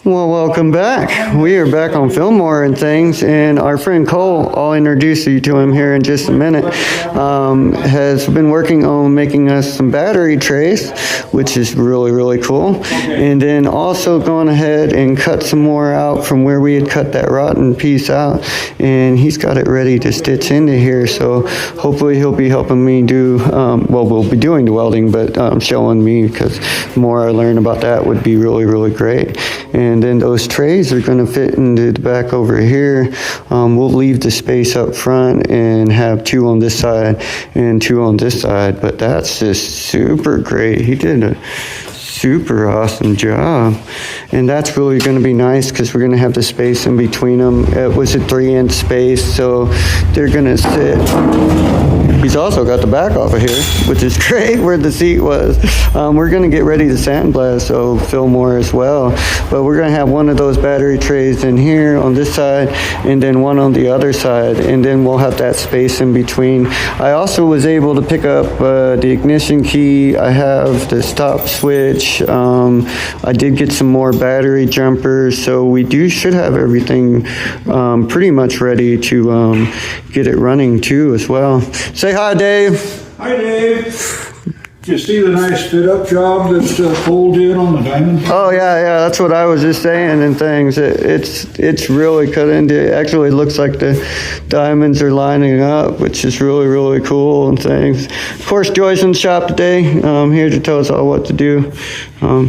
Well, welcome back. We are back on Fillmore and things, and our friend Cole, I'll introduce you to him here in just a minute, has been working on making us some battery trays, which is really, really cool. And then also gone ahead and cut some more out from where we had cut that rotten piece out, and he's got it ready to stitch into here. So hopefully he'll be helping me do, well, we'll be doing the welding, but showing me, because the more I learn about that would be really, really great. And then those trays are going to fit into the back over here. We'll leave the space up front and have 2 on this side and 2 on this side, but that's just super great. He did a super awesome job, and that's really going to be nice because we're going to have the space in between them. It was a 3-inch space, so they're going to sit. He's also got the back off of here, which is great, where the seat was. We're going to get ready to sandblast, so Fillmore as well. But we're going to have one of those battery trays in here on this side, and then one on the other side, and then we'll have that space in between. I also was able to pick up the ignition key. I have the stop switch. I did get some more battery jumpers, so we should have everything pretty much ready to get it running too as well. Say hi, Dave. Hi, Dave. Did you see the nice fit-up job that Cole did on the diamond? Oh yeah, that's what I was just saying and things. It's really cut into it. Actually, it looks like the diamonds are lining up, which is really, really cool and things. Of course, Joy's in the shop today, here to tell us all what to do.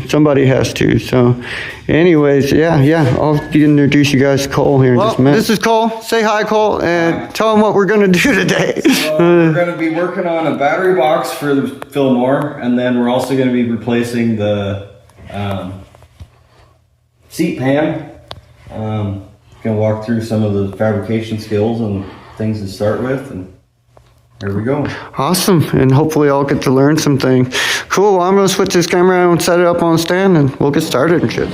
Somebody has to. So, anyways, yeah, I'll introduce you guys to Cole here in just a minute. This is Cole. Say hi, Cole, and tell them what we're going to do today. We're going to be working on a battery box for the Fillmore, and then we're also going to be replacing the seat pan. Going to walk through some of the fabrication skills and things to start with, and here we go. Awesome, and hopefully I'll get to learn some things. Cool, well, I'm going to switch this camera and set it up on a stand, and we'll get started and shit.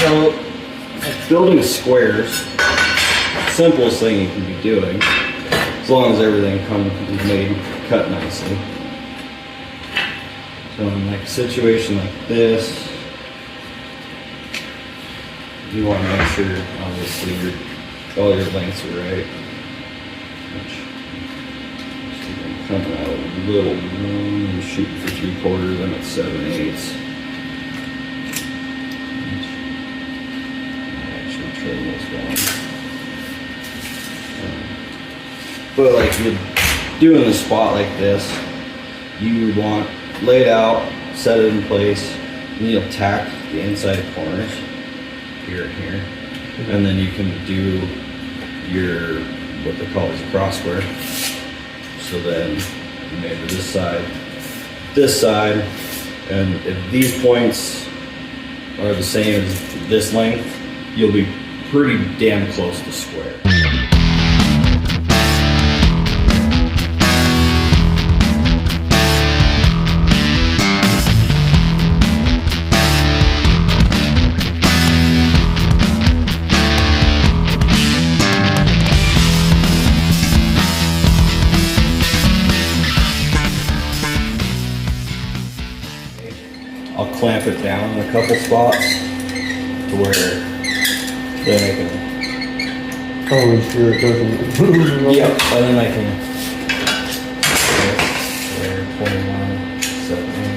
So, building squares, simplest thing you can be doing, as long as everything is made, cut nicely. So in like a situation like this, you want to make sure, obviously, all your lengths are right. Which, coming out a little, you're shooting for 3/4, then it's 7/8. Actually trim this down. But like you're doing a spot like this, you would want laid out, set it in place, and you'll tack the inside corners. Here and here, and then you can do your what they call is a cross square. So then you measure this side, and if these points are the same as this length, you'll be pretty damn close to square. I'll clamp it down in a couple spots to where then I can. Oh, sure it doesn't. Yep, and then I can. There, 21, 7/8.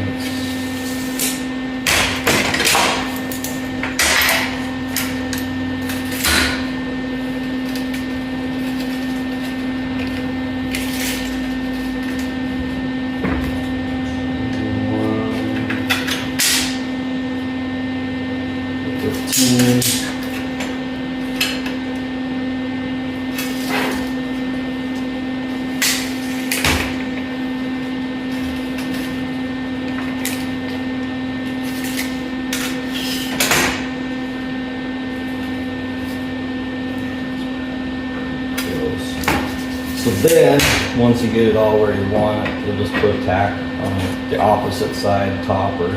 So then, once you get it all where you want it, you'll just put a tack on the opposite side, top, or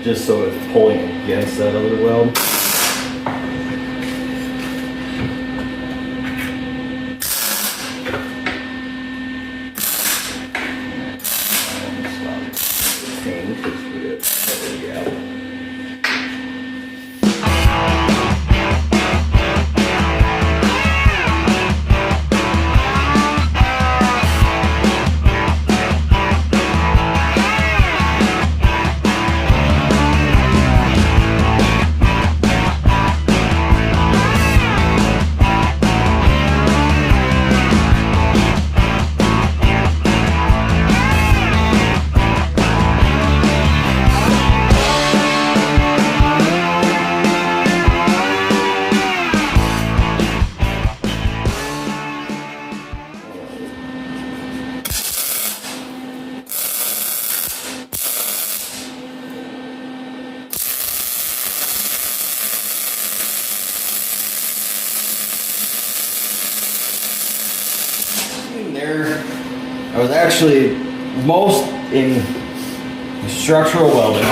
just so it's pulling against that other weld. There, I was actually most in structural welding.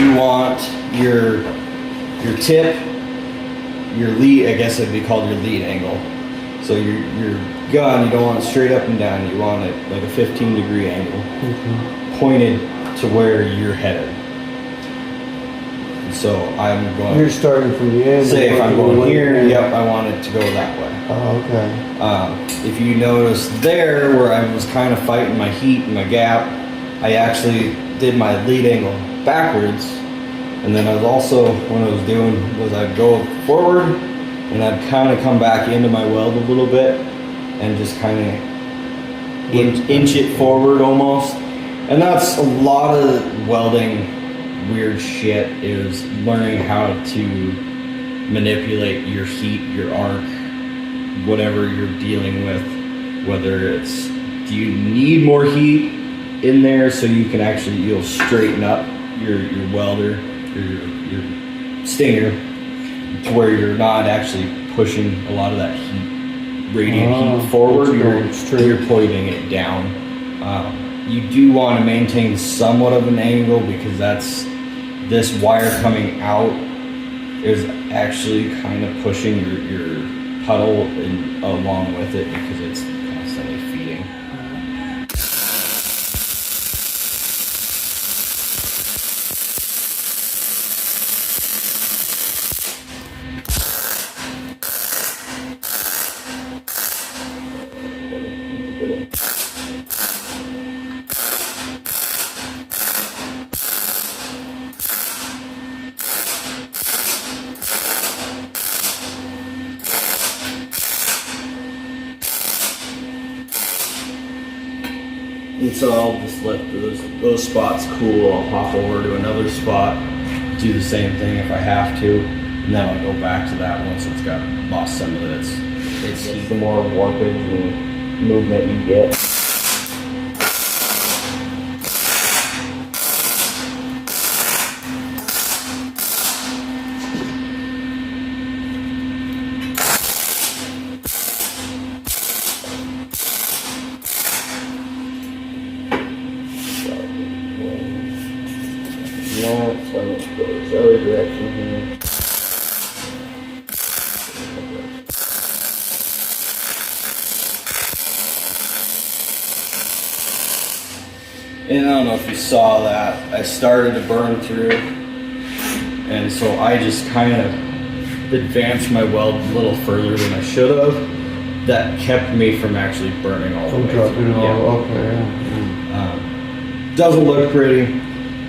You want your tip, your lead. I guess it'd be called your lead angle. So your gun, you don't want it straight up and down. You want it like a 15-degree angle, pointed to where you're headed. So I'm going. You're starting from the end. Say if I'm going here, yep, I want it to go that way. Oh, okay. If you notice there where I was kind of fighting my heat and my gap, I actually did my lead angle backwards. And then I was also, what I was doing was I'd go forward and I'd kind of come back into my weld a little bit and just kind of inch it forward almost. And that's a lot of welding weird shit, is learning how to manipulate your heat, your arc, whatever you're dealing with, whether it's, do you need more heat in there so you can actually, you'll straighten up your welder, your stinger, to where you're not actually pushing a lot of that heat, radiant heat forward, you're pointing it down. You do want to maintain somewhat of an angle, because that's, this wire coming out is actually kind of pushing your puddle along with it, because it's constantly feeding. And so I'll just let those spots cool. I'll hop over to another spot, do the same thing if I have to, and then I'll go back to that once it's got lost some of its heat. The more warpage and movement you get. So let's go this other direction here. And I don't know if you saw that, I started to burn through, and so I just kind of advanced my weld a little further than I should have. That kept me from actually burning all the way through. Doesn't look pretty,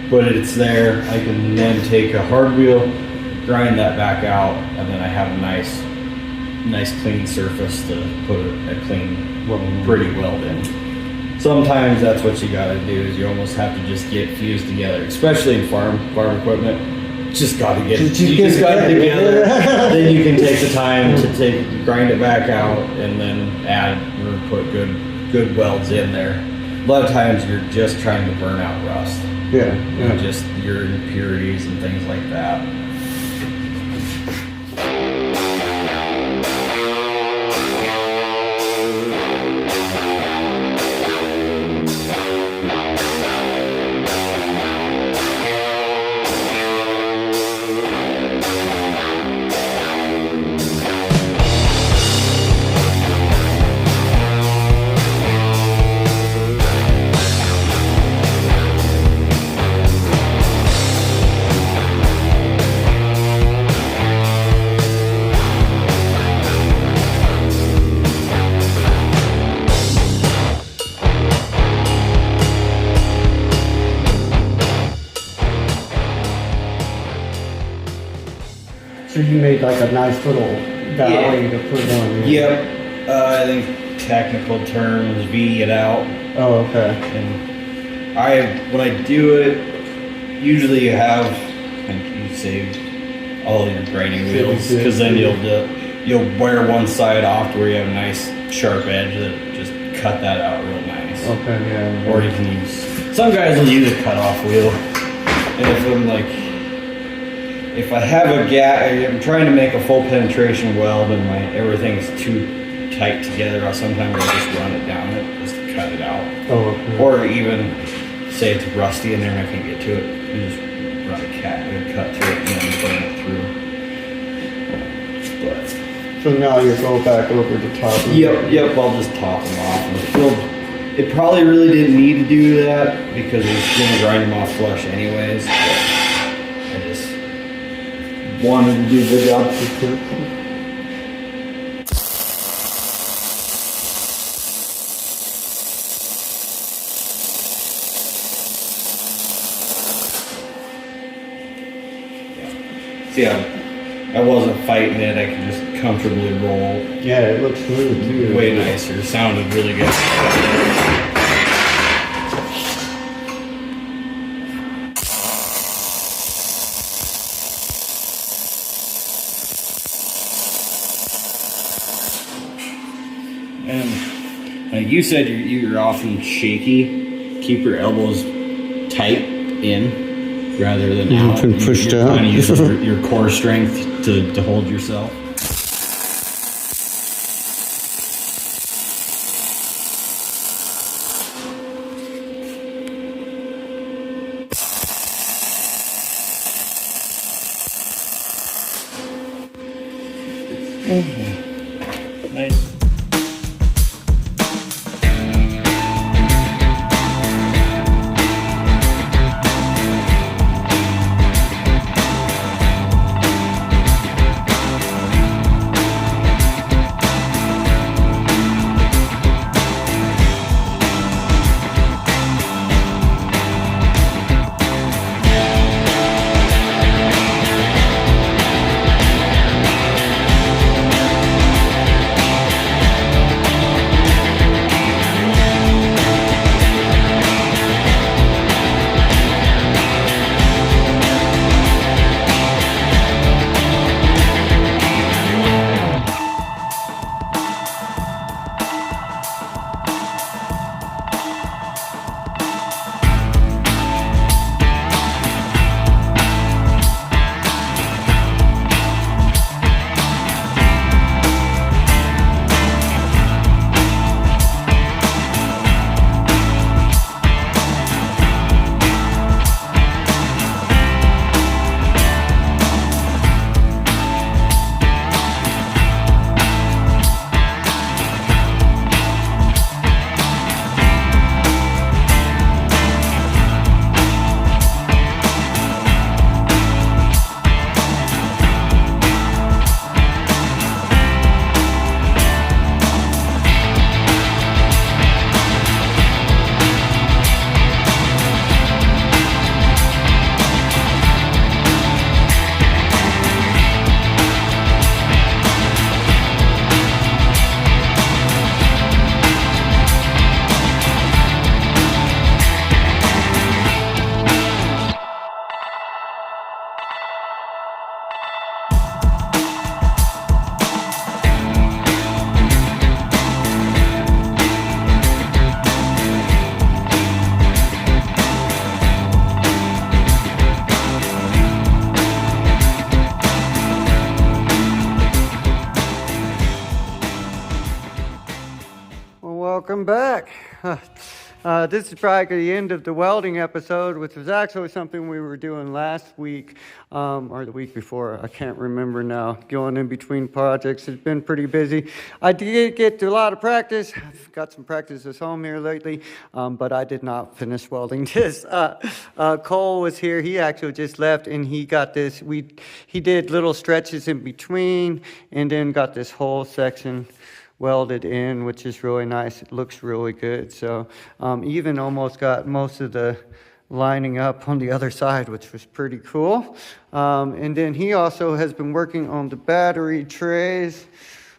but it's there. I can then take a hard wheel, grind that back out, and then I have a nice clean surface to put a clean, pretty weld in. Sometimes that's what you gotta do, is you almost have to just get fused together, especially in farm equipment. Just gotta get it together. Then you can take the time to grind it back out and then add or put good welds in there. A lot of times you're just trying to burn out rust. Yeah. Just your impurities and things like that. So you made like a nice little valley to put on. Yep. I think technical term is V it out. Oh, okay. And when I do it, usually you have, like you save all your grinding wheels, because then you'll wear one side off to where you have a nice sharp edge that just cut that out real nice. Okay, yeah. Or you can use, some guys will use a cutoff wheel. And if I have a gap, I'm trying to make a full penetration weld and everything's too tight together, sometimes I'll just run it down it just to cut it out. Oh, okay. Or even say it's rusty in there and I can't get to it, you just run a cut to it and then burn it through. So now you go back over the top. Yep, I'll just top them off. It probably really didn't need to do that because it's going to grind them off flush anyways. But I just wanted to do the job. See, I wasn't fighting it. I could just comfortably roll. Yeah, it looks smooth too. Way nicer. Sounded really good. And like you said, you're often shaky. Keep your elbows tight in rather than out. Pushed You're out. trying to use your core strength to hold yourself. Nice. Welcome back. This is probably the end of the welding episode, which was actually something we were doing last week, or the week before. I can't remember now. Going in between projects, it's been pretty busy. I did get to a lot of practice. I've got some practice at home here lately, but I did not finish welding this. Cole was here. He actually just left, and he got this. He did little stretches in between, and then got this whole section welded in, which is really nice. It looks really good. So even almost got most of the lining up on the other side, which was pretty cool. And then he also has been working on the battery trays.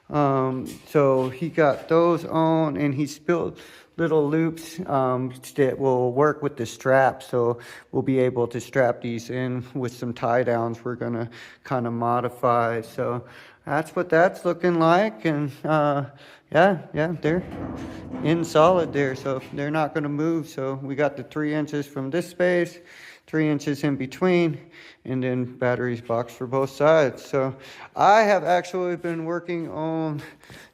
So he got those on, and he built little loops that will work with the strap. So we'll be able to strap these in with some tie downs we're gonna kind of modify. So that's what that's looking like. And yeah, they're in solid there, so they're not gonna move. So we got the 3 inches from this space, 3 inches in between, and then batteries boxed for both sides. So I have actually been working on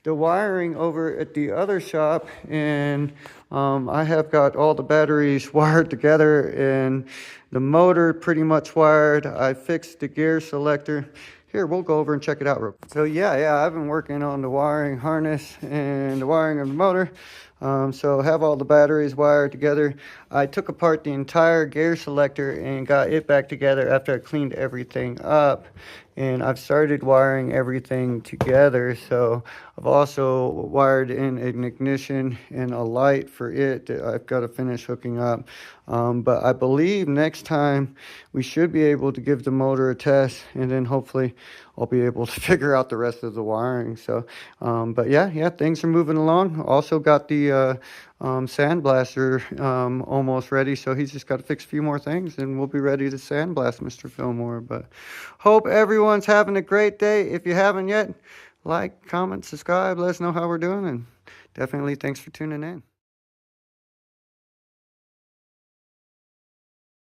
the wiring over at the other shop, and I have got all the batteries wired together and the motor pretty much wired. I fixed the gear selector. Here, we'll go over and check it out real quick. So yeah, I've been working on the wiring harness and the wiring of the motor. So have all the batteries wired together. I took apart the entire gear selector and got it back together after I cleaned everything up. And I've started wiring everything together. So I've also wired in an ignition and a light for it that I've got to finish hooking up. But I believe next time we should be able to give the motor a test, and then hopefully I'll be able to figure out the rest of the wiring. So, but yeah, things are moving along. Also got the sandblaster almost ready, so he's just got to fix a few more things and we'll be ready to sandblast Mr. Fillmore. But hope everyone's having a great day. If you haven't yet, like, comment, subscribe, let us know how we're doing, and definitely thanks for tuning in.